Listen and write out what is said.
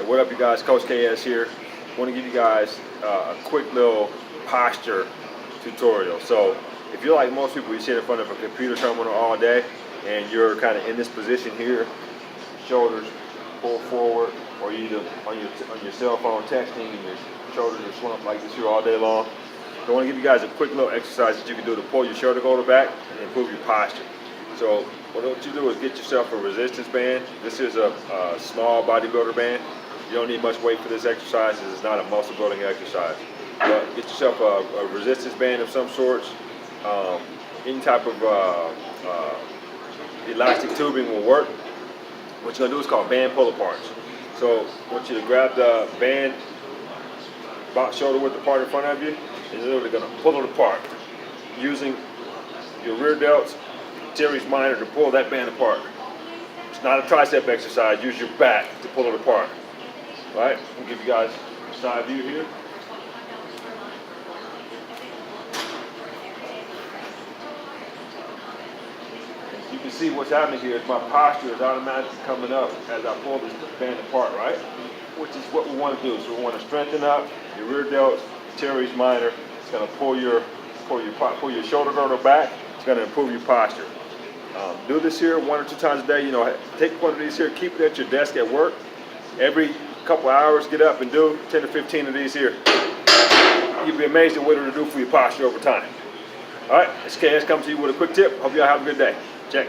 Hey, what up, you guys? Coach KS here. I want to give you guys a quick little posture tutorial. So if you're like most people, you sit in front of a computer terminal all day and you're kind of in this position here, shoulders pull forward, or you either on your cell phone texting and your shoulders are slumped like this here all day long. So I want to give you guys a quick little exercise that you can do to pull your shoulder girdle back and improve your posture. So what you do is get yourself a resistance band. This is a small bodybuilder band. You don't need much weight for this exercise. This is not a muscle building exercise. But get yourself a resistance band of some sorts. Any type of elastic tubing will work. What you're gonna do is called band pull aparts. So I want you to grab the band about shoulder width apart in front of you, and you're literally gonna pull it apart using your rear delts, teres minor, to pull that band apart. It's not a tricep exercise. Use your back to pull it apart. All right, I'll give you guys a side view here. You can see what's happening here is my posture is automatically coming up as I pull this band apart, right? Which is what we want to do. So we want to strengthen up your rear delts, teres minor. It's going to pull your shoulder girdle back. It's going to improve your posture. Do this here 1 or 2 times a day. You know, take one of these here, keep it at your desk at work. Every couple hours, get up and do 10 to 15 of these here. You'll be amazed at what it'll do for your posture over time. All right, it's KS coming to you with a quick tip. Hope y'all have a good day. Check.